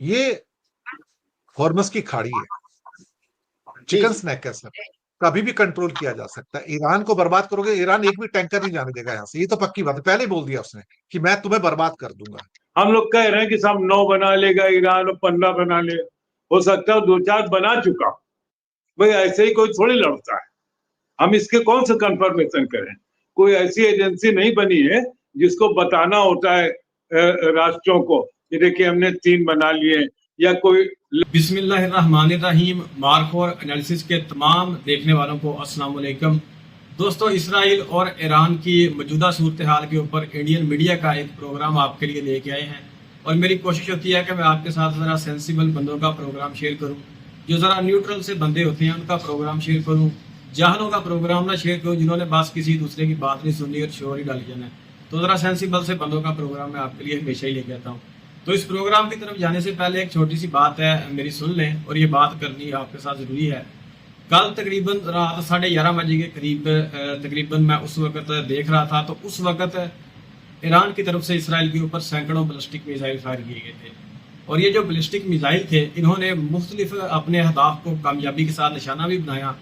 ये हॉर्मस की खाड़ी है, जी चिकन जी। स्नैक है सर, कभी भी कंट्रोल किया जा सकता है। ईरान को बर्बाद करोगे, ईरान एक भी टैंकर नहीं जाने देगा यहाँ से, ये तो पक्की बात है, पहले ही बोल दिया उसने कि मैं तुम्हें बर्बाद कर दूंगा। हम लोग कह रहे हैं कि सब 9 बना लेगा ईरान और 15 बना लेगा। हो सकता है 2-4 बना चुका। भाई ऐसे ही कोई थोड़ी लड़ता है। हम इसके कौन सा कंफर्मेशन करें? कोई ऐसी एजेंसी नहीं बनी है जिसको बताना होता है राष्ट्रों को कि देखिए हमने 3 बना लिए, या कोई। बिस्मिल्लाहिर्रहमानिर्रहीम। मार्क और एनालिसिस के तमाम देखने वालों को अस्सलाम वालेकुम। दोस्तों, इसराइल और ईरान की मौजूदा सूरत हाल के ऊपर इंडियन मीडिया का एक प्रोग्राम आपके लिए लेके आए हैं, और मेरी कोशिश होती है कि मैं आपके साथ ज़रा सेंसिबल बंदों का प्रोग्राम शेयर करूं, जो ज़रा न्यूट्रल से बंदे होते हैं उनका प्रोग्राम शेयर करूं, जाहलों का प्रोग्राम ना शेयर करूं जिन्होंने बस किसी दूसरे की बात नहीं सुननी और शोर ही डाली जाना है। तो ज़रा सेंसिबल से बंदों का प्रोग्राम मैं आपके लिए हमेशा ही लेके आता हूँ। तो इस प्रोग्राम की तरफ जाने से पहले एक छोटी सी बात है, मेरी सुन लें, और ये बात करनी आपके साथ ज़रूरी है। कल तकरीबन रात 11:30 बजे के करीब तकरीबन मैं उस वक्त देख रहा था, तो उस वक्त ईरान की तरफ से इसराइल के ऊपर सैकड़ों बैलिस्टिक मिसाइल फायर किए गए थे। और ये जो बैलिस्टिक मिसाइल थे, इन्होंने मुख्तलिफ अपने अहदाफ को कामयाबी के साथ निशाना भी बनाया,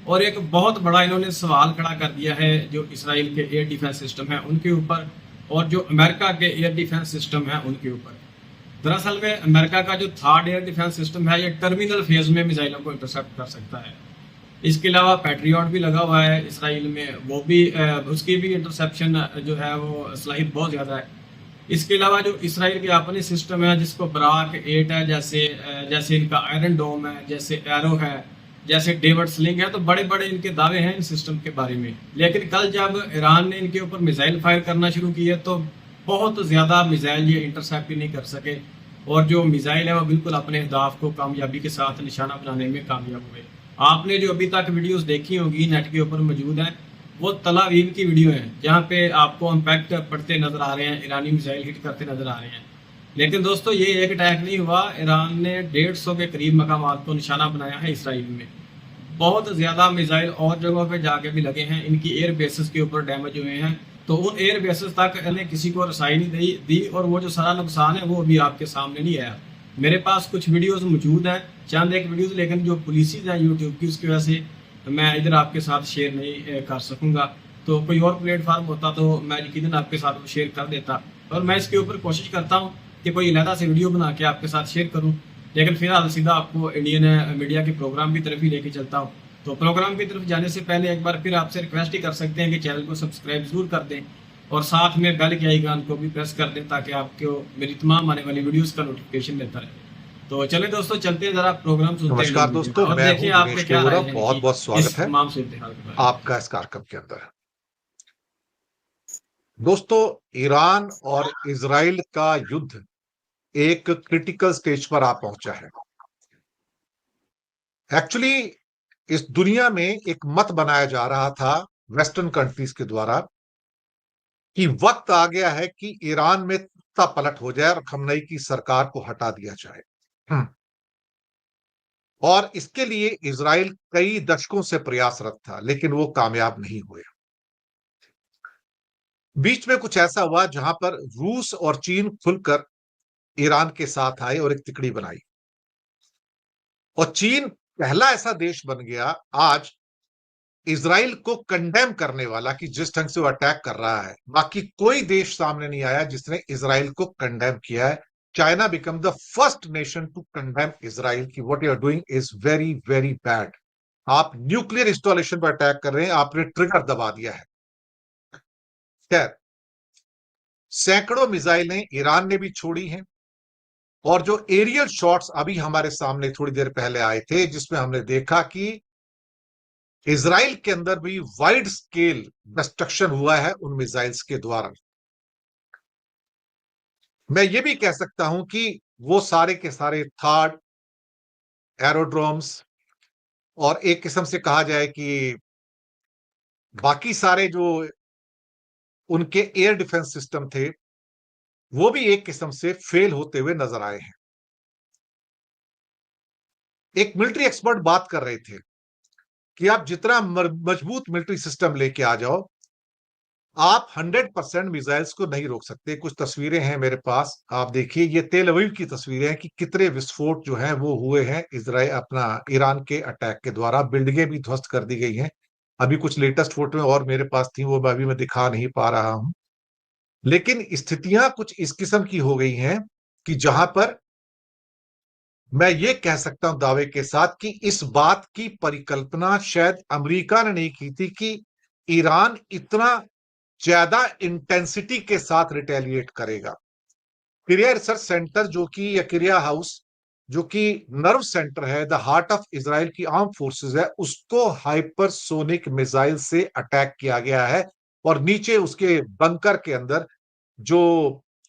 और एक बहुत बड़ा इन्होंने सवाल खड़ा कर दिया है जो इसराइल के एयर डिफेंस सिस्टम है उनके ऊपर, और जो अमेरिका के एयर डिफेंस सिस्टम है उनके ऊपर। दरअसल में अमेरिका का जो थर्ड एयर डिफेंस सिस्टम है, ये टर्मिनल फेज में मिसाइलों को इंटरसेप्ट कर सकता है। इसके अलावा पैट्रियट भी लगा हुआ है इसराइल में, वो भी उसकी भी इंटरसेप्शन जो है वो सलाहियत बहुत ज़्यादा है। इसके अलावा जो इसराइल के अपने सिस्टम है जिसको बराक 8 है, जैसे इनका आयरन डोम है, जैसे एरो है, जैसे डेविड स्लिंग है, तो बड़े बड़े इनके दावे हैं इन सिस्टम के बारे में। लेकिन कल जब ईरान ने इनके ऊपर मिसाइल फायर करना शुरू किए तो बहुत ज़्यादा मिसाइल ये इंटरसेप्ट ही नहीं कर सके, और जो मिसाइल है वो बिल्कुल अपने अहदाफ को कामयाबी के साथ निशाना बनाने में कामयाब हुए। आपने जो अभी तक वीडियोस देखी होंगी नेट के ऊपर मौजूद हैं, वो तल अवीव की वीडियो है जहाँ पे आपको इम्पैक्ट पड़ते नजर आ रहे हैं, ईरानी मिसाइल हिट करते नजर आ रहे हैं। लेकिन दोस्तों, ये एक अटैक नहीं हुआ, ईरान ने 150 के करीब मकामात को निशाना बनाया है इसराइल में। बहुत ज़्यादा मिसाइल और जगहों पे जाके भी लगे हैं, इनकी एयर बेसिस के ऊपर डैमेज हुए हैं, तो उन एयर बेसिस तक इन्हें किसी को रसाई नहीं दी, और वो जो सारा नुकसान है वो अभी आपके सामने नहीं आया। मेरे पास कुछ वीडियोस मौजूद हैं, चंद एक वीडियोस, लेकिन जो पॉलिसीज हैं यूट्यूब की उसकी वजह से मैं इधर आपके साथ शेयर नहीं कर सकूंगा। तो कोई और प्लेटफॉर्म होता तो मैं यकीनन आपके साथ वो शेयर कर देता, और मैं इसके ऊपर कोशिश करता हूँ कि कोई अलहदा से वीडियो बना के आपके साथ शेयर करूँ। लेकिन फिलहाल सीधा आपको इंडियन मीडिया के प्रोग्राम की तरफ ही लेके चलता हूँ। तो प्रोग्राम की तरफ जाने से पहले एक बार फिर आपसे रिक्वेस्ट ही कर सकते हैं कि चैनल को सब्सक्राइब जरूर कर दें, और साथ में बेल के आइकन को भी प्रेस कर दें ताकि आपको मेरी तमाम आने वाली वीडियोस का नोटिफिकेशन देता रहे। तो चले दोस्तों, चलते हैं, जरा प्रोग्राम सुनते हैं। नमस्कार दोस्तों, अब मैं देखिए हूं आपके दिनेश क्या राय केवरा, है बहुत कि बहुत स्वागत इस है तमाम सूरत हाल के बारे में। आपका इस कार्यक्रम के अंदर। दोस्तों, ईरान और इजराइल का युद्ध एक क्रिटिकल स्टेज पर आ पहुंचा है। एक्चुअली इस दुनिया में एक मत बनाया जा रहा था वेस्टर्न कंट्रीज के द्वारा कि वक्त आ गया है कि ईरान में तख्ता पलट हो जाए और खमनई की सरकार को हटा दिया जाए। और इसके लिए इजराइल कई दशकों से प्रयासरत था, लेकिन वो कामयाब नहीं हुए। बीच में कुछ ऐसा हुआ जहां पर रूस और चीन खुलकर ईरान के साथ आए और एक तिकड़ी बनाई, और चीन पहला ऐसा देश बन गया आज इजराइल को कंडेम करने वाला कि जिस ढंग से वो अटैक कर रहा है, बाकी कोई देश सामने नहीं आया जिसने इजराइल को कंडेम किया है। China become the first nation to condemn Israel की what you are doing is very very bad. आप न्यूक्लियर इंस्टॉलेशन पर अटैक कर रहे हैं, आपने ट्रिगर दबा दिया है। खैर, सैकड़ों मिसाइलें ईरान ने भी छोड़ी हैं, और जो एरियल शॉट्स अभी हमारे सामने थोड़ी देर पहले आए थे जिसमें हमने देखा कि इजराइल के अंदर भी वाइड स्केल डिस्ट्रक्शन हुआ है उन मिसाइल्स के द्वारा। मैं ये भी कह सकता हूं कि वो सारे के सारे थर्ड एरोड्रोम्स, और एक किस्म से कहा जाए कि बाकी सारे जो उनके एयर डिफेंस सिस्टम थे, वो भी एक किस्म से फेल होते हुए नजर आए हैं। एक मिलिट्री एक्सपर्ट बात कर रहे थे कि आप जितना मजबूत मिलिट्री सिस्टम लेके आ जाओ, आप 100% मिसाइल्स को नहीं रोक सकते। कुछ तस्वीरें हैं मेरे पास, आप देखिए, ये तेल अवीव की तस्वीरें हैं कि कितने विस्फोट जो हैं वो हुए हैं इजराइल अपना ईरान के अटैक के द्वारा। बिल्डिंगें भी ध्वस्त कर दी गई हैं। अभी कुछ लेटेस्ट फोटो और मेरे पास थी, वो अभी मैं दिखा नहीं पा रहा हूं। लेकिन स्थितियां कुछ इस किस्म की हो गई हैं कि जहां पर मैं ये कह सकता हूं दावे के साथ कि इस बात की परिकल्पना शायद अमेरिका ने नहीं की थी कि ईरान इतना ज्यादा इंटेंसिटी के साथ रिटेलिएट करेगा। क्रिया रिसर्च सेंटर जो कि, या क्रिया हाउस जो कि नर्व सेंटर है, द हार्ट ऑफ इसराइल की आर्म फोर्सेस है, उसको हाइपरसोनिक मिसाइल से अटैक किया गया है। और नीचे उसके बंकर के अंदर जो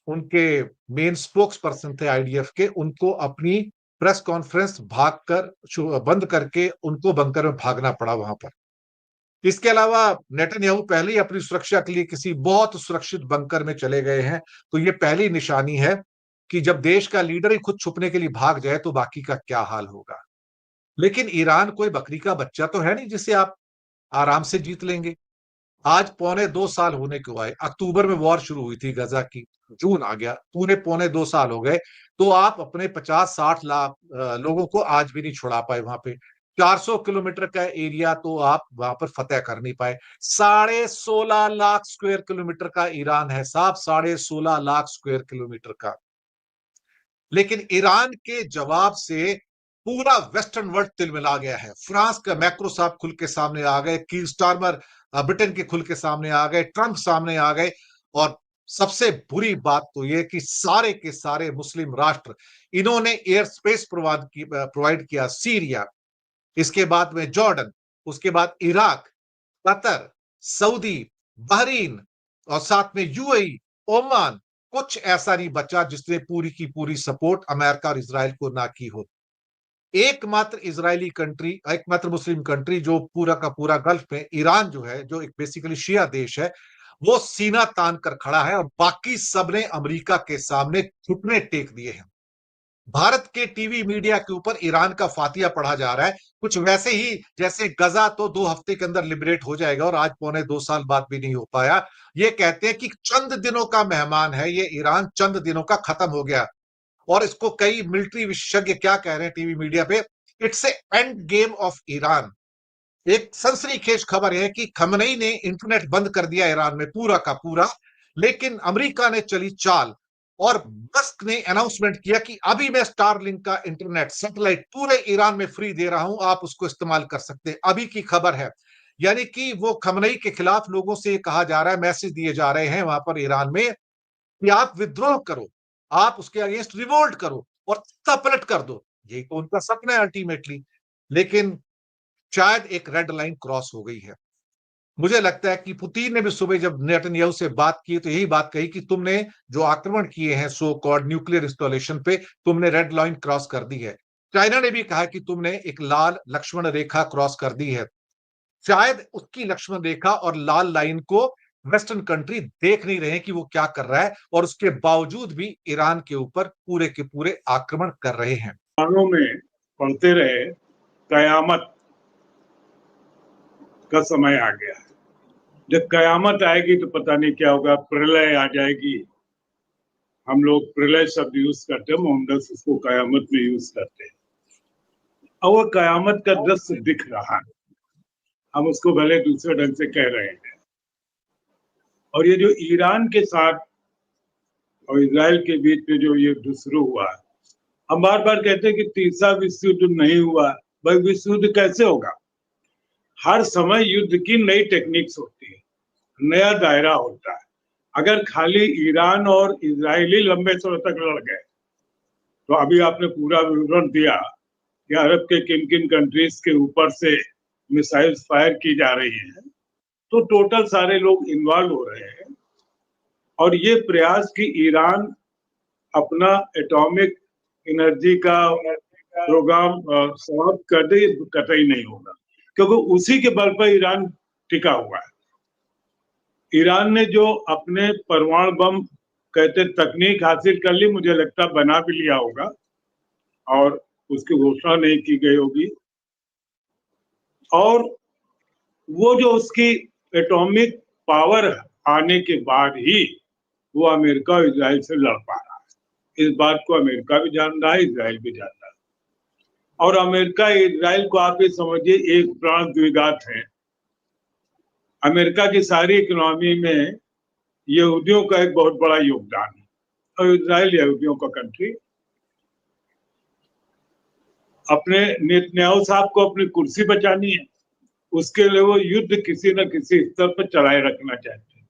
उनके मेन स्पोक्स पर्सन थे आईडीएफ के, उनको अपनी प्रेस कॉन्फ्रेंस भागकर बंद करके उनको बंकर में भागना पड़ा वहां पर। इसके अलावा नेतन्याहू पहले ही अपनी सुरक्षा के लिए किसी बहुत सुरक्षित बंकर में चले गए हैं। तो ये पहली निशानी है कि जब देश का लीडर ही खुद छुपने के लिए भाग जाए तो बाकी का क्या हाल होगा। लेकिन ईरान कोई बकरी का बच्चा तो है नहीं जिसे आप आराम से जीत लेंगे। आज 2.25 साल होने को आए। अक्टूबर में वॉर शुरू हुई थी गजा की, जून आ गया, पूरे 2.25 साल हो गए। तो आप अपने 50-60 लाख लोगों को आज भी नहीं छुड़ा पाए वहां पे। 400 किलोमीटर का एरिया तो आप वहां पर फतेह कर नहीं पाए। 16.5 लाख स्क्वायर किलोमीटर का ईरान है साहब, 16.5 लाख स्क्वायर किलोमीटर का। लेकिन ईरान के जवाब से पूरा वेस्टर्न वर्ल्ड तिलमिला गया है। फ्रांस का मैक्रो साहब खुल के सामने आ गए, कीर स्टारमर ब्रिटेन के खुल के सामने आ गए, ट्रंप सामने आ गए। और सबसे बुरी बात तो यह कि सारे के सारे मुस्लिम राष्ट्र, इन्होंने एयर स्पेस प्रोवाइड किया। सीरिया, इसके बाद में जॉर्डन, उसके बाद इराक, कतर, सऊदी, बहरीन और साथ में यूएई, ओमान। कुछ ऐसा नहीं बचा जिसने पूरी की पूरी सपोर्ट अमेरिका और इजराइल को ना की हो। एकमात्र इजरायली कंट्री, एकमात्र मुस्लिम कंट्री जो पूरा का पूरा गल्फ में, ईरान जो है, जो एक बेसिकली शिया देश है, वो सीना तान कर खड़ा है। और बाकी सबने अमेरिका के सामने घुटने टेक दिए हैं। भारत के टीवी मीडिया के ऊपर ईरान का फातिया पढ़ा जा रहा है, कुछ वैसे ही जैसे गजा तो 2 हफ्ते के अंदर लिबरेट हो जाएगा, और आज 2.25 साल बाद भी नहीं हो पाया। ये कहते हैं कि चंद दिनों का मेहमान है ये ईरान, चंद दिनों का खत्म हो गया। और इसको कई मिलिट्री विशेषज्ञ क्या कह रहे हैं टीवी मीडिया पे, it's A end game of Iran. एक सनसनीखेज खबर है कि खमनई ने इंटरनेट बंद कर दिया ईरान में पूरा का पूरा। लेकिन अमेरिका ने चली चाल और मस्क ने अनाउंसमेंट किया कि अभी मैं स्टारलिंक का इंटरनेट सैटेलाइट पूरे ईरान में फ्री दे रहा हूं, आप उसको इस्तेमाल कर सकते हैं। अभी की खबर है। यानी कि वो खमनई के खिलाफ लोगों से कहा जा रहा है, मैसेज दिए जा रहे हैं वहां पर ईरान में कि आप विद्रोह करो, आप उसके अगेंस्ट रिवोल्ट करो और पलट कर दो। यही तो उनका सपना है अल्टीमेटली। लेकिन शायद एक रेड लाइन क्रॉस हो गई है। मुझे लगता है कि पुतिन ने भी सुबह जब नेतन्याहू से बात की तो यही बात कही कि तुमने जो आक्रमण किए हैं सो कॉल्ड न्यूक्लियर इंस्टॉलेशन पे, तुमने रेड लाइन क्रॉस कर दी है। चाइना ने भी कहा कि तुमने एक लाल लक्ष्मण रेखा क्रॉस कर दी है। शायद उसकी लक्ष्मण रेखा और लाल लाइन को वेस्टर्न कंट्री देख नहीं रहे कि वो क्या कर रहा है, और उसके बावजूद भी ईरान के ऊपर पूरे के पूरे आक्रमण कर रहे हैं। में पढ़ते रहे, कयामत का समय आ गया है। जब कयामत आएगी तो पता नहीं क्या होगा, प्रलय आ जाएगी। हम लोग प्रलय शब्द यूज करते हैं, मोहम्मद उसको कयामत में यूज करते हैं। और वो कयामत का दृश्य दिख रहा है, हम उसको भले दूसरे ढंग से कह रहे हैं। और ये जो ईरान के साथ और इजराइल के बीच में जो युद्ध शुरू हुआ, हम बार बार कहते हैं कि तीसरा विश्व युद्ध नहीं हुआ। भाई विश्व युद्ध कैसे होगा? हर समय युद्ध की नई टेक्निक्स होती है, नया दायरा होता है। अगर खाली ईरान और इजरायली लंबे समय तक लड़ गए, तो अभी आपने पूरा विवरण दिया कि अरब के किन किन कंट्रीज के ऊपर से मिसाइल्स फायर की जा रही हैं, तो टोटल सारे लोग इन्वॉल्व हो रहे हैं। और ये प्रयास कि ईरान अपना एटॉमिक एनर्जी का प्रोग्राम समाप्त कर दे, कतई नहीं होगा, क्योंकि उसी के बल पर ईरान टिका हुआ है। ईरान ने जो अपने परमाणु बम कहते तकनीक हासिल कर ली, मुझे लगता बना भी लिया होगा और उसकी घोषणा नहीं की गई होगी। और वो जो उसकी एटॉमिक पावर आने के बाद ही वो अमेरिका और इजराइल से लड़ पा रहा है। इस बात को अमेरिका भी जान रहा है, इजराइल भी जान रहा है। और अमेरिका इजराइल को आप ये समझिए एक प्राण द्विघात है। अमेरिका की सारी इकोनॉमी में यहूदियों का एक बहुत बड़ा योगदान है और इजराइल यहूदियों का कंट्री। अपने नेतन्याहू साहब को अपनी कुर्सी बचानी है, उसके लिए वो युद्ध किसी न किसी स्तर पर चलाए रखना चाहते हैं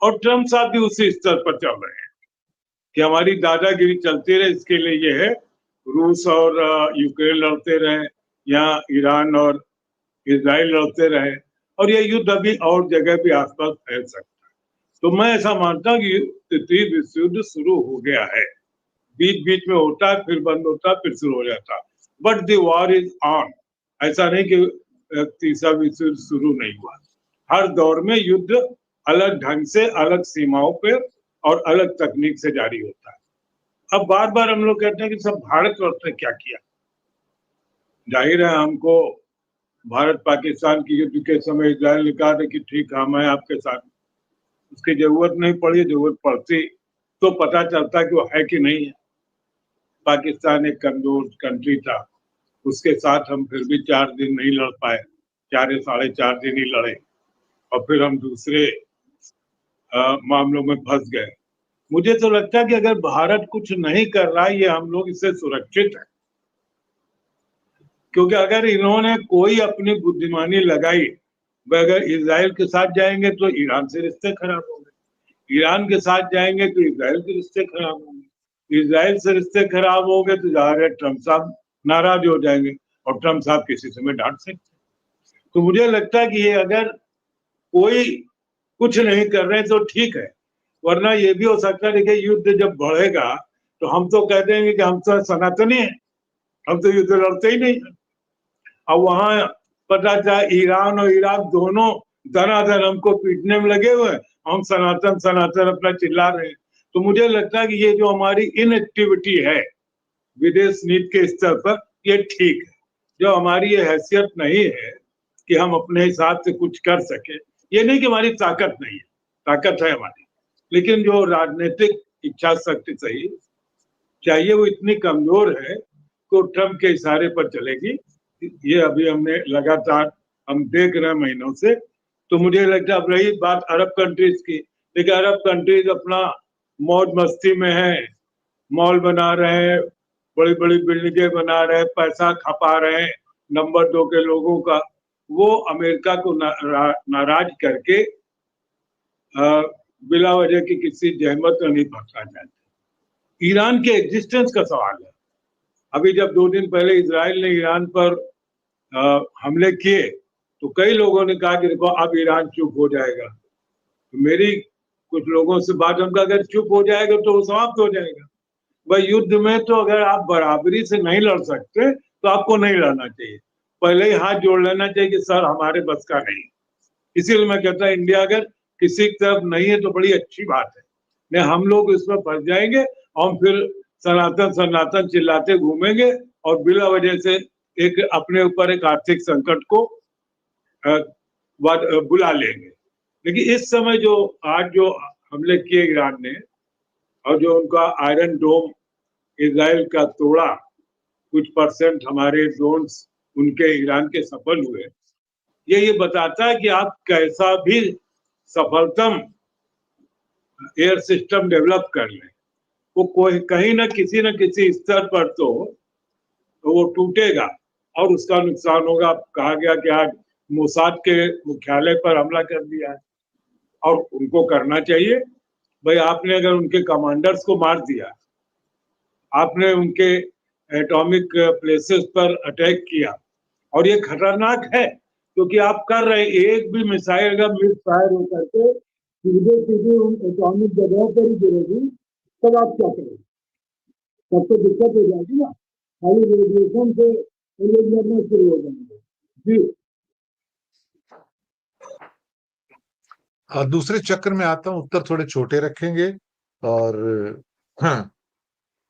और ट्रम्प साहब भी उसी स्तर पर चल रहे हैं कि हमारी दादागिरी चलती रहे। इसके लिए ये है रूस और यूक्रेन लड़ते रहे या ईरान और इजराइल लड़ते रहे और ये युद्ध अभी और जगह भी आसपास फैल सकता है। तो मैं ऐसा मानता हूँ कि तृतीय विश्व युद्ध शुरू हो गया है। बीच बीच में होता है, फिर बंद होता है, फिर शुरू हो जाता है, but the war is on. ऐसा नहीं कि तीसरा विश्व युद्ध शुरू नहीं हुआ। हर दौर में युद्ध अलग ढंग से, अलग सीमाओं पे और अलग तकनीक से जारी होता है। अब बार बार हम लोग कहते हैं कि सब भारतवर्ष ने क्या किया। जाहिर है हमको भारत पाकिस्तान की युद्ध के समय इजराइल ने कहा था कि ठीक हम हैं आपके साथ, उसकी जरूरत नहीं पड़ी। जरूरत पड़ती तो पता चलता कि वो है कि नहीं है। पाकिस्तान एक कमजोर कंट्री था, उसके साथ हम फिर भी 4 दिन नहीं लड़ पाए, 4 या 4.5 दिन ही लड़े और फिर हम दूसरे मामलों में फंस गए। मुझे तो लगता है कि अगर भारत कुछ नहीं कर रहा है, ये हम लोग इससे सुरक्षित है, क्योंकि अगर इन्होंने कोई अपनी बुद्धिमानी लगाई, अगर इजराइल के साथ जाएंगे तो ईरान से रिश्ते खराब होंगे, ईरान के साथ जाएंगे तो इजराइल के रिश्ते खराब होंगे, इजराइल से रिश्ते खराब हो गए तो जाहिर है ट्रम्प साहब नाराज हो जाएंगे और ट्रम्प साहब किसी समय डांट सकते। तो मुझे लगता है कि ये अगर कोई कुछ नहीं कर रहे तो ठीक है, वरना ये भी हो सकता है कि युद्ध जब बढ़ेगा तो हम तो कह देंगे कि हम तो सनातनी हैं, हम तो युद्ध लड़ते ही नहीं। अब वहां पता चला ईरान और इराक दोनों धनाधन हमको पीटने में लगे हुए हैं, हम सनातन सनातन अपना चिल्ला रहे हैं। तो मुझे लगता है कि ये जो हमारी इनएक्टिविटी है विदेश नीति के स्तर पर, ये ठीक है। जो हमारी ये हैसियत नहीं है कि हम अपने हिसाब से कुछ कर सके, ये नहीं कि हमारी ताकत नहीं है, ताकत है हमारी, लेकिन जो राजनीतिक इच्छा शक्ति सही चाहिए वो इतनी कमजोर है कि ट्रम्प के इशारे पर चलेगी। ये अभी हमने लगातार हम देख रहे हैं महीनों से। तो मुझे लगता है अब रही बात अरब कंट्रीज की, लेकिन अरब कंट्रीज अपना मौज मस्ती में है, मॉल बना रहे हैं, बड़ी बड़ी बिल्डिंगें बना रहे हैं, पैसा खपा रहे हैं नंबर 2 के लोगों का। वो अमेरिका को नाराज करके बिला वजह की किसी जहमत में नहीं फंसना चाहते। ईरान के एग्जिस्टेंस का सवाल है। अभी जब 2 दिन पहले इजराइल ने ईरान पर हमले किए तो कई लोगों ने कहा कि देखो अब ईरान चुप हो जाएगा। तो मेरी कुछ लोगों से बात, उनका अगर चुप हो जाएगा तो वो समाप्त हो जाएगा। भाई युद्ध में तो अगर आप बराबरी से नहीं लड़ सकते तो आपको नहीं लड़ना चाहिए, पहले ही हाथ जोड़ लेना चाहिए कि सर हमारे बस का नहीं। इसीलिए मैं कहता हूँ इंडिया अगर किसी की तरफ नहीं है तो बड़ी अच्छी बात है, नहीं हम लोग इसमें फंस जाएंगे और फिर सनातन सनातन चिल्लाते घूमेंगे और बिला वजह से एक अपने ऊपर एक आर्थिक संकट को बुला लेंगे। लेकिन इस समय जो आज जो हमले किए ईरान ने और जो उनका आयरन डोम इजराइल का तोड़ा, कुछ परसेंट हमारे ड्रोन्स उनके ईरान के सफल हुए, ये बताता है कि आप कैसा भी सफलतम एयर सिस्टम डेवलप कर लें, वो कोई कहीं ना किसी स्तर पर तो वो टूटेगा और उसका नुकसान होगा। कहा गया कि आज मोसाद के मुख्यालय पर हमला कर दिया है और उनको करना चाहिए। भाई आपने अगर उनके कमांडर्स को मार दिया, आपने उनके एटॉमिक प्लेसेस पर अटैक किया और ये खतरनाक है क्योंकि आप कर रहे एक भी मिसाइल अगर मिस फायर होकर के सीधे उन एटॉमिक जगहों पर ही गिरेगी तब आप क्या करेंगे? तब तो दिक्कत हो जाएगी ना, खाली रेडिएशन से लोग मरना शुरू हो जाएंगे। जी दूसरे चक्र में आता हूं, उत्तर थोड़े छोटे रखेंगे। और हाँ,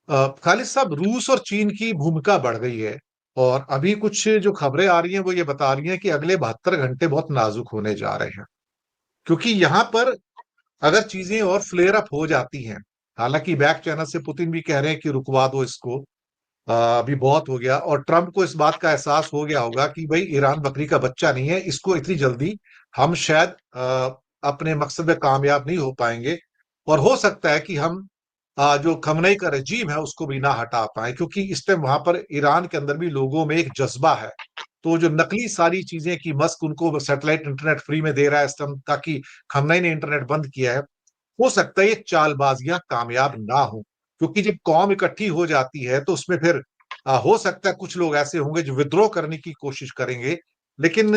खालिद साहब, रूस और चीन की भूमिका बढ़ गई है और अभी कुछ जो खबरें आ रही हैं वो ये बता रही हैं कि अगले 72 घंटे बहुत नाजुक होने जा रहे हैं, क्योंकि यहाँ पर अगर चीजें और फ्लेयर अप हो जाती हैं, हालांकि बैक चैनल से पुतिन भी कह रहे हैं कि रुकवा दो इसको, अभी बहुत हो गया, और ट्रम्प को इस बात का एहसास हो गया होगा कि भाई ईरान बकरी का बच्चा नहीं है, इसको इतनी जल्दी हम शायद अपने मकसद में कामयाब नहीं हो पाएंगे, और हो सकता है कि हम जो खमनई का रजीम है उसको भी ना हटा पाए, क्योंकि इस टाइम वहां पर ईरान के अंदर भी लोगों में एक जज्बा है। तो जो नकली सारी चीजें कि मस्क उनको सैटेलाइट इंटरनेट फ्री में दे रहा है इस टाइम, ताकि खमनई ने इंटरनेट बंद किया है, हो सकता है ये चालबाजियां कामयाब ना हो, क्योंकि जब कौम इकट्ठी हो जाती है तो उसमें फिर हो सकता है कुछ लोग ऐसे होंगे जो विद्रोह करने की कोशिश करेंगे। लेकिन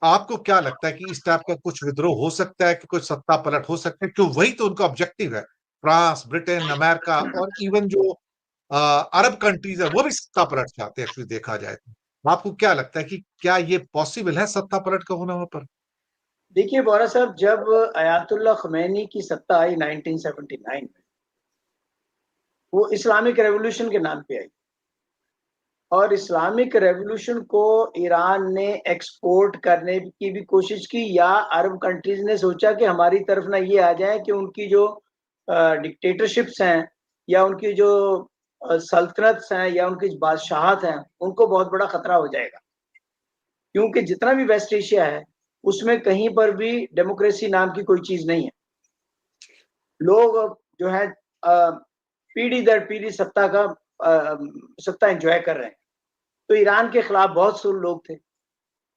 आपको क्या लगता है कि इस टाइप का कुछ विद्रोह हो सकता है, कि कुछ सत्ता पलट हो सकता है? क्यों, वही तो उनका ऑब्जेक्टिव है। फ्रांस, ब्रिटेन, अमेरिका और इवन जो अरब कंट्रीज है वो भी सत्ता पलट चाहते हैं एक्चुअली देखा जाए तो। आपको क्या लगता है कि क्या ये पॉसिबल है सत्ता पलट का होना वहां पर? देखिए बोरा साहब, जब अयातुल्ला खमैनी की सत्ता आई 1979 में, वो इस्लामिक रेवोल्यूशन के नाम पे आई, और इस्लामिक रेवोल्यूशन को ईरान ने एक्सपोर्ट करने की भी कोशिश की, या अरब कंट्रीज ने सोचा कि हमारी तरफ ना ये आ जाए कि उनकी जो डिक्टेटरशिप्स हैं, या उनकी जो सल्तनत्स हैं, या उनकी बादशाहत हैं, उनको बहुत बड़ा खतरा हो जाएगा। क्योंकि जितना भी वेस्ट एशिया है उसमें कहीं पर भी डेमोक्रेसी नाम की कोई चीज नहीं है। लोग जो है पीढ़ी दर पीढ़ी सत्ता एंजॉय कर रहे हैं। तो ईरान के खिलाफ बहुत से लोग थे,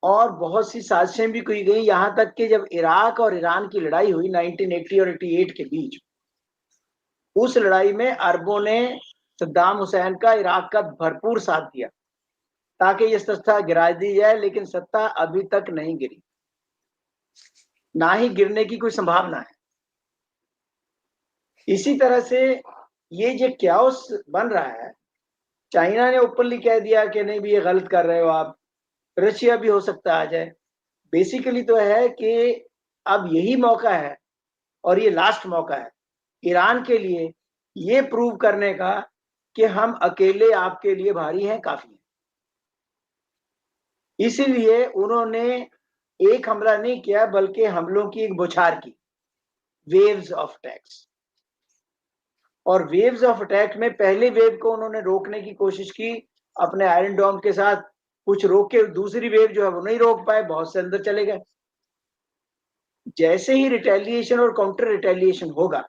और बहुत सी साजिशें भी की गई, यहाँ तक कि जब इराक और ईरान की लड़ाई हुई 1980 और 88 के बीच, उस लड़ाई में अरबों ने सद्दाम हुसैन का इराक का भरपूर साथ दिया ताकि ये सत्ता गिरा दी जाए, लेकिन सत्ता अभी तक नहीं गिरी, ना ही गिरने की कोई संभावना है। इसी तरह से ये जो क्याओस बन रहा है, चाइना ने ओपनली कह दिया कि नहीं भी ये गलत कर रहे हो आप, रशिया भी हो सकता आ जाए। बेसिकली तो है कि अब यही मौका है, और ये लास्ट मौका है ईरान के लिए ये प्रूव करने का कि हम अकेले आपके लिए भारी हैं, काफी हैं। इसीलिए उन्होंने एक हमला नहीं किया, बल्कि हमलों की एक बौछार की, वेव्स ऑफ अटैक्स। और वेव्स ऑफ अटैक में पहले वेव को उन्होंने रोकने की कोशिश की अपने आयरन डोम के साथ, कुछ रोक के दूसरी वेव जो है वो नहीं रोक पाए, बहुत से अंदर चले गए। जैसे ही रिटेलिएशन और काउंटर रिटेलिएशन होगा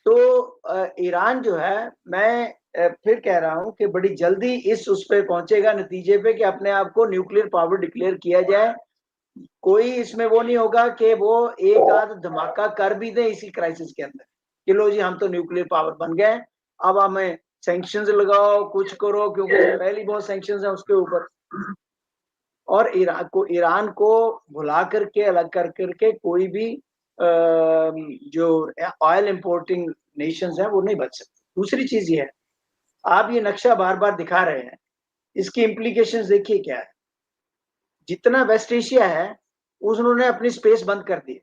तो ईरान जो है, मैं फिर कह रहा हूं कि बड़ी जल्दी उस पे पहुंचेगा, नतीजे पे, कि अपने आप को न्यूक्लियर पावर डिक्लेयर किया जाए। कोई इसमें वो नहीं होगा कि वो एक आध धमाका कर भी दे इसी क्राइसिस के अंदर कि लो जी हम तो न्यूक्लियर पावर बन गए, अब हमें सैंक्शंस लगाओ, कुछ करो, क्योंकि पहले बहुत सैंक्शंस हैं उसके ऊपर। और ईरान को भुला करके, अलग कर करके कोई भी जो ऑयल इंपोर्टिंग नेशंस हैं वो नहीं बच सकते। दूसरी चीज ये है, आप ये नक्शा बार बार दिखा रहे हैं, इसकी इम्प्लीकेशंस देखिए क्या है। जितना वेस्ट एशिया है उन्होंने अपनी स्पेस बंद कर दी।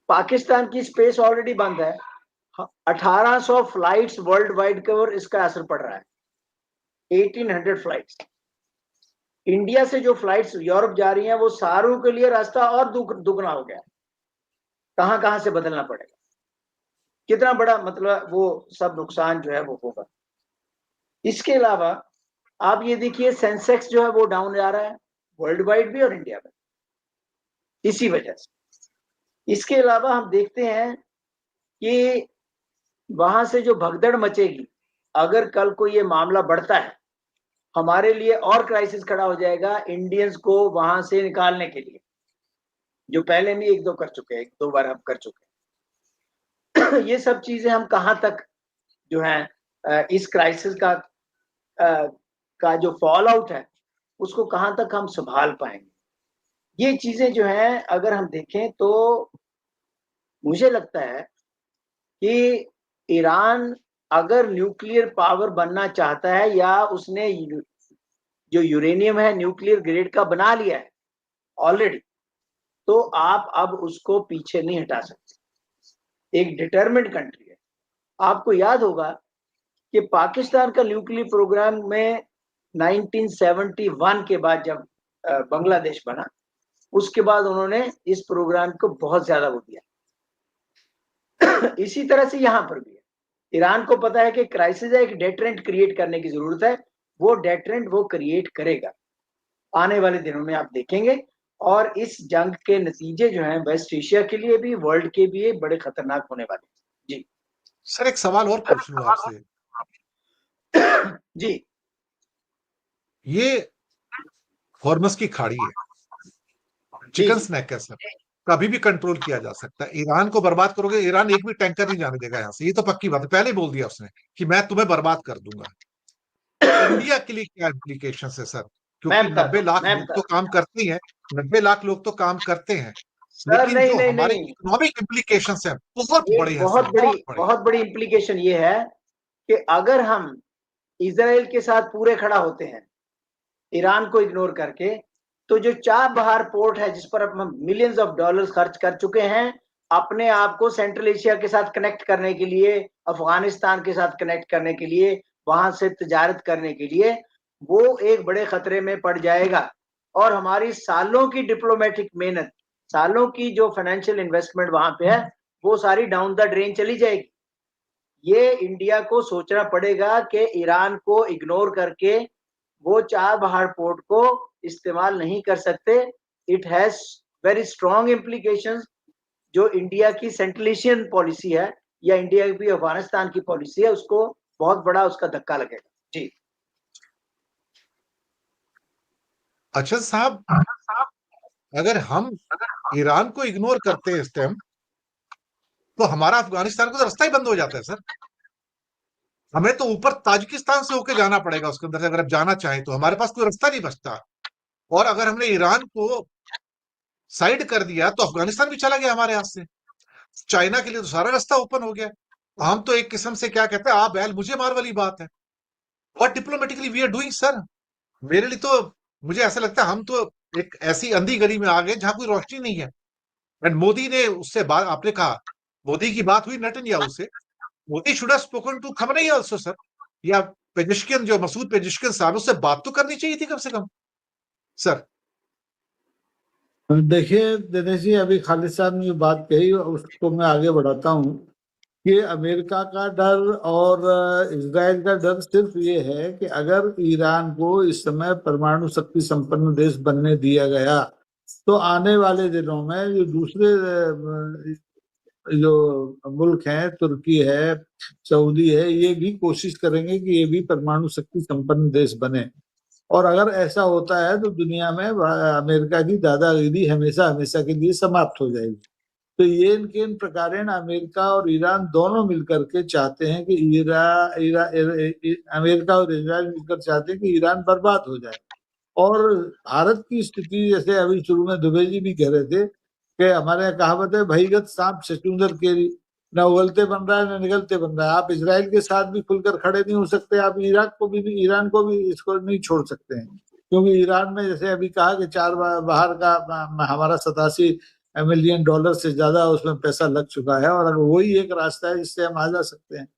पाकिस्तान की स्पेस ऑलरेडी बंद है। 1800 फ्लाइट्स वर्ल्ड वाइड के ऊपर इसका असर पड़ रहा है, 1800 फ्लाइट्स। इंडिया से जो फ्लाइट्स यूरोप जा रही हैं वो सारों के लिए रास्ता और दुगना हो गया। कहां कहां से बदलना पड़ेगा, कितना बड़ा मतलब वो सब नुकसान जो है वो होगा। इसके अलावा आप ये देखिए, सेंसेक्स जो है वो डाउन जा रहा है वर्ल्ड वाइड भी और इंडिया में, इसी वजह से। इसके अलावा हम देखते हैं कि वहां से जो भगदड़ मचेगी, अगर कल को ये मामला बढ़ता है, हमारे लिए और क्राइसिस खड़ा हो जाएगा इंडियंस को वहां से निकालने के लिए, जो पहले भी एक दो बार हम कर चुके हैं। ये सब चीजें हम कहां तक जो है इस क्राइसिस का जो फॉल आउट है उसको कहां तक हम संभाल पाएंगे, ये चीजें जो हैं अगर हम देखें तो मुझे लगता है कि ईरान अगर न्यूक्लियर पावर बनना चाहता है, या उसने जो यूरेनियम है न्यूक्लियर ग्रेड का बना लिया है ऑलरेडी, तो आप अब उसको पीछे नहीं हटा सकते। एक डिटरमिन्ड कंट्री है। आपको याद होगा कि पाकिस्तान का न्यूक्लियर प्रोग्राम में 1971 के बाद जब बांग्लादेश बना, उसके बाद उन्होंने इस प्रोग्राम को बहुत ज्यादा वो दिया। इसी तरह से यहां पर भी है, ईरान को पता है कि क्राइसिस है, एक डेटरेंट क्रिएट करने की जरूरत है, वो डेटरेंट वो क्रिएट करेगा आने वाले दिनों में, आप देखेंगे। और इस जंग के नतीजे जो हैं वेस्ट एशिया के लिए भी, वर्ल्ड के भी बड़े खतरनाक होने वाले हैं। जी सर एक सवाल और पूछ लूं आपसे, जी ये हॉर्मस की खाड़ी है, जी चिकन जी स्नैक है सर, कभी भी कंट्रोल किया जा सकता है। ईरान को बर्बाद करोगे, ईरान एक भी टैंकर नहीं जाने देगा यहाँ से, ये तो पक्की बात है, पहले ही बोल दिया उसने कि मैं तुम्हें बर्बाद कर दूंगा। इंडिया के लिए क्या इम्प्लीकेशन है सर? मैं क्योंकि बताता 90 हूँ, लाख मैं लोग तो बताता काम करते ही हैं, 90 लाख लोग तो काम करते हैं, सर, लेकिन नहीं जो नहीं हमारे नहीं, इकोनॉमिक इम्प्लीकेशंस हैं बहुत बड़े एक हैं सर, बहुत बड़े। बहुत बड़ी इंप्लीकेशन ये है कि अगर हम इजराइल के साथ पूरे खड़ा होते हैं ईरान को इग्नोर करके, तो जो चाबहार पोर्ट है जिस पर हम मिलियंस ऑफ डॉलर्स खर्च कर चुके हैं अपने आप को सेंट्रल एशिया के साथ कनेक्ट करने के लिए, अफगानिस्तान के साथ कनेक्ट करने के लिए, वहां से तजारत करने के लिए, वो एक बड़े खतरे में पड़ जाएगा। और हमारी सालों की डिप्लोमेटिक मेहनत, सालों की जो फाइनेंशियल इन्वेस्टमेंट वहां पे है, वो सारी डाउन द ड्रेन चली जाएगी। ये इंडिया को सोचना पड़ेगा कि ईरान को इग्नोर करके वो चाबहार पोर्ट को इस्तेमाल नहीं कर सकते। It has very strong implications. जो इंडिया की सेंट्रल एशियन पॉलिसी है या इंडिया की अफगानिस्तान की पॉलिसी है, उसको बहुत बड़ा उसका धक्का लगेगा। जी अच्छा साहब, अगर हम ईरान को इग्नोर करते हैं इस टाइम, तो हमारा अफगानिस्तान का तो रास्ता ही बंद हो जाता है सर। हमें तो ऊपर ताजिकिस्तान से होके जाना पड़ेगा उसके अंदर से, अगर आप जाना चाहें तो हमारे पास कोई रास्ता नहीं बचता। और अगर हमने ईरान को साइड कर दिया तो अफगानिस्तान भी चला गया हमारे हाथ से। चाइना के लिए तो सारा रास्ता ओपन हो गया। हम तो एक किस्म से क्या कहते हैं, आप बैल मुझे मार वाली बात है। What diplomatically we are doing sir? मेरे लिए तो, मुझे ऐसा लगता है हम तो एक ऐसी अंधी गली में आ गए जहां कोई रोशनी नहीं है। एंड मोदी ने उससे बात, आपने कहा मोदी की बात हुई नेतन्याहू से, Modi should have spoken to Khamenei also sir, या पेजिशकिन, जो मसूद पेजिशकिन साहब, उससे बात तो करनी चाहिए थी कम से कम सर। देखिए दिनेश जी, अभी खालिद साहब ने जो बात कही उसको मैं आगे बढ़ाता हूँ कि अमेरिका का डर और इजराइल का डर सिर्फ ये है कि अगर ईरान को इस समय परमाणु शक्ति संपन्न देश बनने दिया गया तो आने वाले दिनों में जो दूसरे जो मुल्क हैं, तुर्की है, सऊदी है, ये भी कोशिश करेंगे कि ये भी परमाणु शक्ति संपन्न देश बने। और अगर ऐसा होता है तो दुनिया में अमेरिका की दादागिरी हमेशा हमेशा के लिए समाप्त हो जाएगी। तो ये इनके इन प्रकारेण अमेरिका और ईरान दोनों मिलकर के चाहते हैं कि अमेरिका और इजराइल मिलकर चाहते हैं कि ईरान बर्बाद हो जाए। और भारत की स्थिति, जैसे अभी शुरू में दुबे जी भी कह रहे थे कि हमारे यहाँ कहावत है, भईगत सांप छछूंदर केरी, न उगलते बन रहा है न निगलते बन रहा है। आप इजराइल के साथ भी खुलकर खड़े नहीं हो सकते, आप इराक को भी, ईरान को भी इसको नहीं छोड़ सकते हैं। क्योंकि ईरान में जैसे अभी कहा कि बाहर का हमारा 87 मिलियन डॉलर से ज्यादा उसमें पैसा लग चुका है, और अगर वही एक रास्ता है जिससे हम आ जा सकते हैं।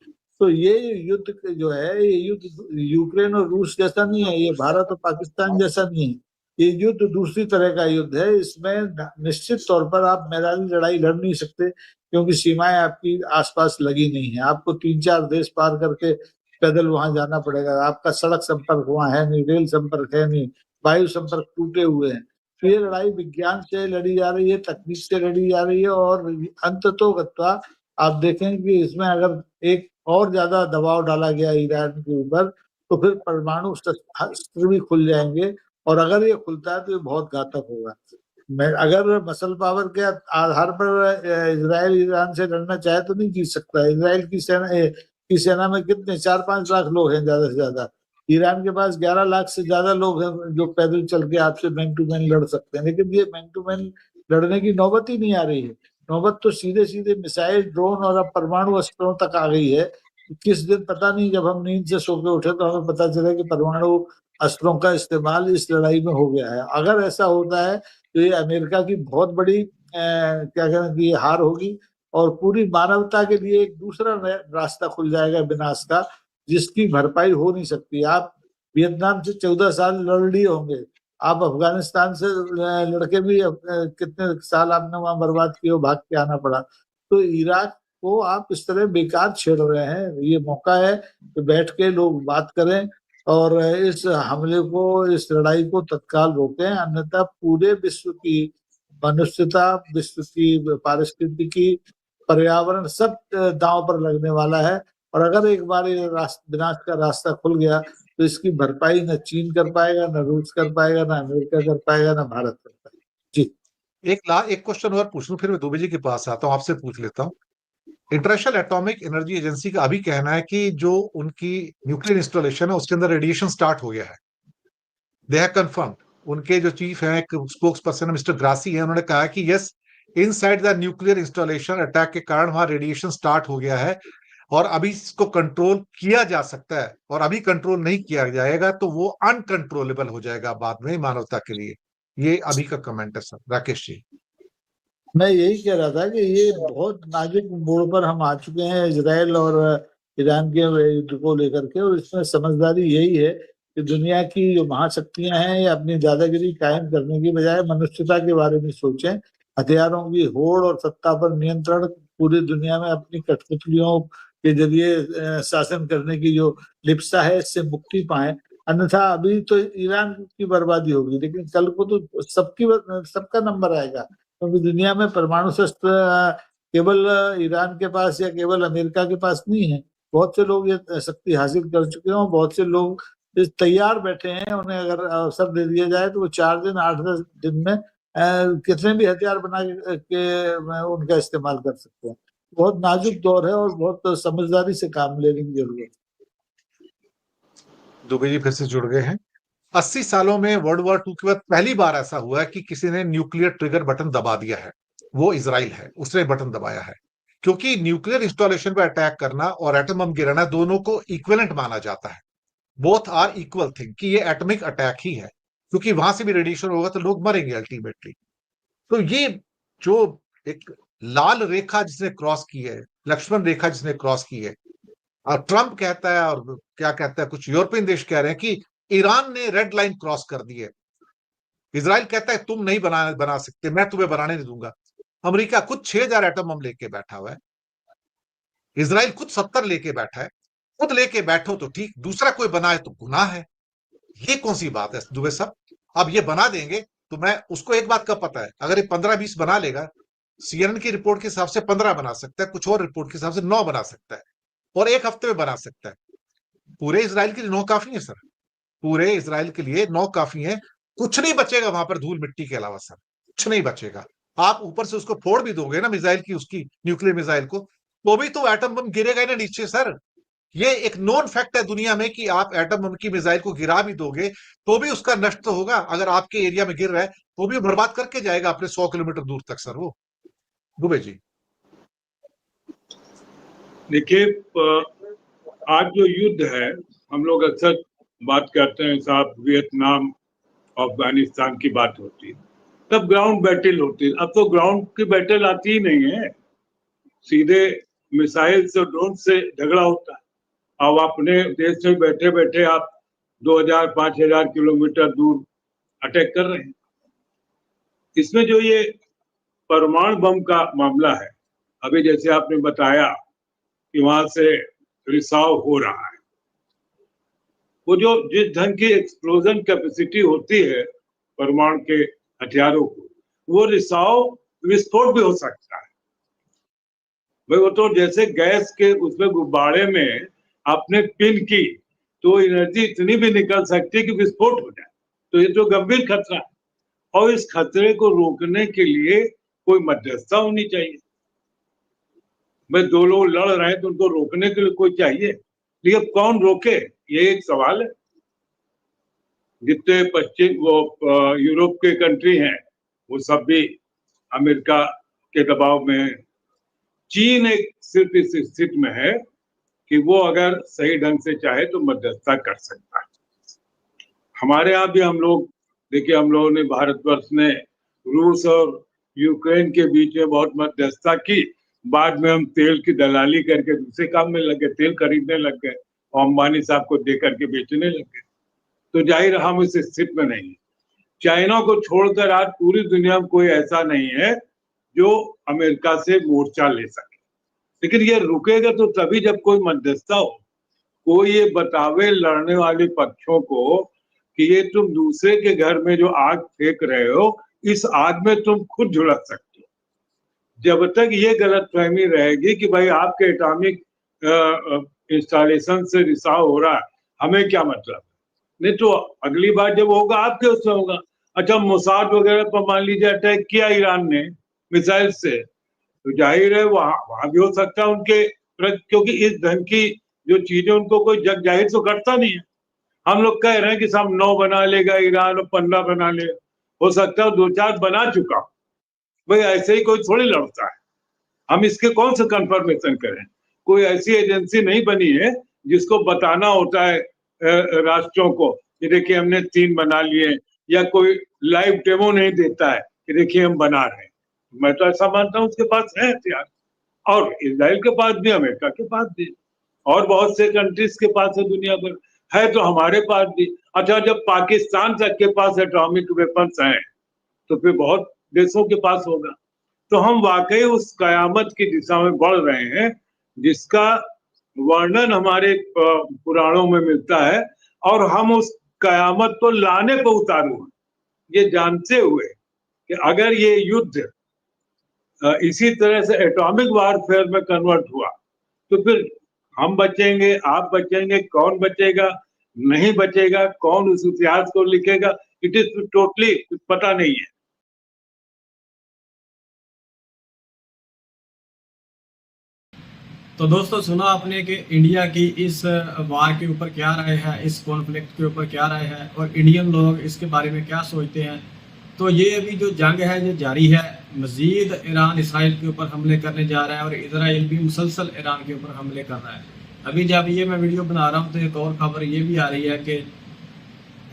तो ये युद्ध जो है, ये युद्ध यूक्रेन और रूस जैसा नहीं है, ये भारत और पाकिस्तान जैसा नहीं है। ये युद्ध दूसरी तरह का युद्ध है। इसमें निश्चित तौर पर आप मैदानी लड़ाई लड़ नहीं सकते, क्योंकि सीमाएं आपकी आसपास लगी नहीं है। आपको 3-4 देश पार करके पैदल वहां जाना पड़ेगा। आपका सड़क संपर्क वहां है नहीं, रेल संपर्क है नहीं, वायु संपर्क टूटे हुए हैं। तो ये लड़ाई विज्ञान से लड़ी जा रही है, तकनीक से लड़ी जा रही है, और अंततोगत्वा आप देखें कि इसमें अगर एक और ज्यादा दबाव डाला गया ईरान के ऊपर तो फिर परमाणु अस्त्र भी खुल जाएंगे। और अगर ये खुलता है तो ये बहुत घातक होगा। अगर मसल पावर के आधार पर इजराइल ईरान से लड़ना चाहे तो नहीं जीत सकता। इजराइल की सेना में कितने 4-5 लाख लोग हैं ज्यादा से ज्यादा। ईरान के पास 11 लाख से ज्यादा लोग हैं जो पैदल चल के आपसे मैन टू मैन लड़ सकते हैं। लेकिन ये मैन टू मैन लड़ने की नौबत ही नहीं आ रही है। नौबत तो सीधे सीधे मिसाइल, ड्रोन और अब परमाणु अस्त्रों तक आ गई है। किस दिन पता नहीं, जब हम नींद से सो के उठे तो हमें पता चला कि परमाणु अस्त्रों का इस्तेमाल इस लड़ाई में हो गया है। अगर ऐसा होता है तो ये अमेरिका की बहुत बड़ी क्या कहना कि हार होगी, और पूरी मानवता के लिए एक दूसरा रास्ता खुल जाएगा विनाश का, जिसकी भरपाई हो नहीं सकती। आप वियतनाम से 14 साल लड़ लिए होंगे, आप अफगानिस्तान से लड़के भी कितने साल आपने वहां बर्बाद किए, भाग के आना पड़ा। तो इराक को आप इस तरह बेकार छेड़ रहे हैं। ये मौका है कि बैठ के लोग बात करें और इस हमले को, इस लड़ाई को तत्काल रोकें, अन्यथा पूरे विश्व की मनुष्यता, विश्व की पारिस्थितिकी, पर्यावरण सब दांव पर लगने वाला है। और अगर एक बार ये विनाश का रास्ता खुल गया तो इसकी भरपाई न चीन कर पाएगा, न रूस कर पाएगा, न अमेरिका कर पाएगा, न भारत कर पाएगा। जी, एक क्वेश्चन और पूछ लूं, फिर मैं दुबे जी के पास आता हूं, आपसे पूछ लेता हूं। इंटरनेशनल एटॉमिक एनर्जी एजेंसी का अभी कहना है कि जो उनकी न्यूक्लियर इंस्टॉलेशन है उसके अंदर रेडिएशन स्टार्ट हो गया है। दे हैव कंफर्म्ड, उनके जो चीफ हैं, स्पोक्स पर्सन मिस्टर ग्रासी है, उन्होंने कहा कि yes, inside the nuclear installation attack के कारण वहां रेडिएशन स्टार्ट हो गया है और अभी इसको कंट्रोल किया जा सकता है, और अभी कंट्रोल नहीं किया जाएगा तो वो अनकंट्रोलेबल हो जाएगा बाद में मानवता के लिए। ये अभी का कमेंट है सर। राकेश जी। मैं यही कह रहा था कि ये बहुत नाजुक मोड़ पर हम आ चुके हैं इजराइल और ईरान के युद्ध को लेकर के, और इसमें समझदारी यही है कि दुनिया की जो महाशक्तियां हैं ये अपनी दादागिरी कायम करने की बजाय मनुष्यता के बारे में सोचें। हथियारों की होड़ और सत्ता पर नियंत्रण, पूरी दुनिया में अपनी कठपुतलियों के जरिए शासन करने की जो लिप्सा है, इससे मुक्ति पाए। अन्यथा अभी तो ईरान की बर्बादी होगी, लेकिन कल को तो सबका नंबर आएगा, क्योंकि दुनिया में परमाणु शस्त्र केवल ईरान के पास या केवल अमेरिका के पास नहीं है। बहुत से लोग ये शक्ति हासिल कर चुके हैं और बहुत से लोग इस तैयार बैठे हैं। उन्हें अगर अवसर दे दिया जाए तो वो 4 दिन 8-10 दिन में कितने भी हथियार बना के उनका इस्तेमाल कर सकते हैं। बहुत नाजुक दौर है और बहुत समझदारी से काम लेने की जरूरत है। दुबे जी फिर से जुड़ गए हैं। 80 सालों में वर्ल्ड वॉर 2 के बाद पहली बार ऐसा हुआ है कि किसी ने न्यूक्लियर ट्रिगर बटन दबा दिया है। वो इजराइल है, उसने बटन दबाया है। क्योंकि न्यूक्लियर इंस्टॉलेशन पर अटैक करना और एटम बम गिराना दोनों को इक्विवेलेंट माना जाता है। बोथ आर इक्वल थिंग, कि ये एटॉमिक अटैक ही है, क्योंकि वहां से भी रेडिएशन होगा तो लोग मरेंगे अल्टीमेटली। तो ये जो एक लाल रेखा जिसने क्रॉस की है, लक्ष्मण रेखा जिसने क्रॉस की है, और ट्रंप कहता है और क्या कहता है, कुछ यूरोपियन देश कह रहे हैं कि ईरान ने रेड लाइन क्रॉस कर दी है। इजराइल कहता है तुम नहीं बना सकते, मैं तुम्हें बनाने नहीं दूंगा। अमेरिका खुद 6000 एटम बम लेके बैठा हुआ है। इजराइल खुद 70 लेके बैठा है। खुद लेके बैठो तो ठीक, दूसरा कोई बनाए तो गुनाह है। ये कौन सी बात है दुबे साहब? अब ये बना देंगे तो मैं उसको एक बात का पता है, अगर ये 15-20 बना लेगा, सीएनएन की रिपोर्ट के हिसाब से 15 बना सकता है, कुछ और रिपोर्ट के हिसाब से 9 बना सकता है, और एक हफ्ते में बना सकता है। पूरे इजराइल के लिए 9 काफी है सर। पूरे इजराइल के लिए 9 काफी है। कुछ नहीं बचेगा वहां पर धूल मिट्टी के अलावा सर, कुछ नहीं बचेगा। आप ऊपर से उसको फोड़ भी दोगे ना मिसाइल की, उसकी न्यूक्लियर मिसाइल को, तो भी तो एटम बम गिरेगा ही ना नीचे सर। ये एक नोन फैक्ट है दुनिया में कि आप एटम बम की मिसाइल को गिरा भी दोगे तो भी उसका नष्ट तो होगा। अगर आपके एरिया में गिर रहा है तो भी बर्बाद करके जाएगा अपने 100 किलोमीटर दूर तक सर वो। दुबे जी। देखिए, आज जो युद्ध है, हम लोग अक्सर बात करते हैं साहब, वियतनाम अफगानिस्तान की बात होती है, तब ग्राउंड बैटल होती है। अब तो ग्राउंड की बैटल आती ही नहीं है, सीधे मिसाइल से, ड्रोन से झगड़ा होता है। अब अपने देश में बैठे बैठे आप 2000-5000 किलोमीटर दूर अटैक कर रहे हैं। इसमें जो ये परमाणु बम का मामला है, अभी जैसे आपने बताया कि वहां से रिसाव हो रहा है, वो जो जिस ढंग की एक्सप्लोजन कैपेसिटी होती है परमाणु के हथियारों को, वो रिसाव विस्फोट भी हो सकता है भाई। वो तो जैसे गैस के उसमें गुब्बारे में आपने पिन की तो एनर्जी इतनी भी निकल सकती है कि विस्फोट हो जाए। तो ये तो गंभीर खतरा है, और इस खतरे को रोकने के लिए कोई मध्यस्थता होनी चाहिए। भाई दो लोग लड़ रहे हैं तो उनको रोकने के लिए कोई चाहिए, लेकिन अब कौन रोके, ये एक सवाल है। जितने पश्चिम वो यूरोप के कंट्री हैं वो सब भी अमेरिका के दबाव में। चीन एक सिर्फ इस स्थिति में है कि वो अगर सही ढंग से चाहे तो मध्यस्थता कर सकता है। हमारे यहाँ भी हम लोग देखिए, हम लोगों ने, भारतवर्ष ने रूस और यूक्रेन के बीच में बहुत मध्यस्थता की। बाद में हम तेल की दलाली करके दूसरे काम में लग गए, तेल खरीदने लग गए और अंबानी साहब को दे करके बेचने लग गए। तो जाहिर हम इस स्थिति में नहीं। चाइना को छोड़कर आज पूरी दुनिया में कोई ऐसा नहीं है जो अमेरिका से मोर्चा ले सके। लेकिन ये रुकेगा तो तभी जब कोई मध्यस्थता हो, कोई ये बतावे लड़ने वाले पक्षों को कि ये तुम दूसरे के घर में जो आग फेंक रहे हो, इस आग में तुम खुद झुलस सकते हो। जब तक ये गलतफहमी रहेगी कि भाई आपके एटॉमिक इंस्टॉलेशन से रिसाव हो रहा है, हमें क्या मतलब, नहीं तो अगली बार जब होगा आपके उससे होगा। अच्छा, मोसाद वगैरह पर मान लीजिए अटैक किया ईरान ने मिसाइल से, तो जाहिर है वहां भी हो सकता है उनके, क्योंकि इस ढंग की जो चीजें उनको कोई जग जाहिर तो करता नहीं है। हम लोग कह रहे हैं कि सब 9 बना लेगा ईरान और 15 बना लेगा, हो सकता है 2-4 बना चुका। भाई ऐसे ही कोई थोड़ी लड़ता है, हम इसके कौन सा कंफर्मेशन करें? कोई ऐसी एजेंसी नहीं बनी है जिसको बताना होता है राष्ट्रों को कि देखिए हमने 3 बना लिए, या कोई लाइव डेमो नहीं देता है कि देखिए हम बना रहे हैं। मैं तो ऐसा मानता हूँ उसके पास है हथियार, और इजराइल के पास भी, अमेरिका के पास भी, और बहुत से कंट्रीज के पास है दुनिया भर, है तो हमारे पास भी। अच्छा, जब पाकिस्तान तक के पास एटॉमिक वेपन्स हैं तो फिर बहुत देशों के पास होगा। तो हम वाकई उस कयामत की दिशा में बढ़ रहे हैं जिसका वर्णन हमारे पुराणों में मिलता है, और हम उस कयामत को लाने पर उतारू हैं, ये जानते हुए कि अगर ये युद्ध इसी तरह से एटॉमिक वारफेयर में कन्वर्ट हुआ तो फिर हम बचेंगे, आप बचेंगे, कौन बचेगा, नहीं बचेगा, कौन उस इतिहास को लिखेगा, इट इज टोटली पता नहीं है। तो दोस्तों, सुना आपने कि इंडिया की इस वार के ऊपर क्या राय है, इस कॉन्फ्लिक्ट के ऊपर क्या राय है, और इंडियन लोग इसके बारे में क्या सोचते हैं। तो ये अभी जो जंग है ये जारी है, मजीद ईरान इसराइल के ऊपर हमले करने जा रहा है, और इसराइल भी मुसलसल ईरान के ऊपर हमले कर रहा है। अभी जब ये मैं वीडियो बना रहा हूँ तो एक और खबर ये भी आ रही है कि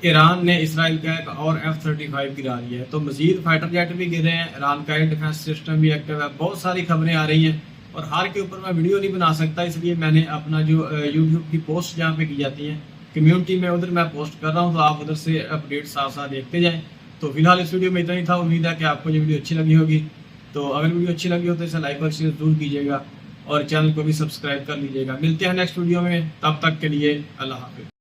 ईरान ने इसराइल का एक और F-35 गिरा दिया है। तो मजीद फाइटर जेट भी गिरे हैं, ईरान का एयर डिफेंस सिस्टम भी एक्टिव है। बहुत सारी खबरें आ रही हैं, और हर के ऊपर मैं वीडियो नहीं बना सकता, इसलिए मैंने अपना जो यूट्यूब की पोस्ट जहाँ पे की जाती हैं कम्युनिटी में, उधर मैं पोस्ट कर रहा हूँ, तो आप उधर से अपडेट साथ साथ देखते जाएं। तो फिलहाल इस वीडियो में इतना ही था। उम्मीद है कि आपको ये वीडियो अच्छी लगी होगी। तो अगर वीडियो अच्छी लगी हो तो इसे लाइक और शेयर जरूर कीजिएगा, और चैनल को भी सब्सक्राइब कर लीजिएगा। मिलते हैं नेक्स्ट वीडियो में, तब तक के लिए अल्लाह हाफिज़।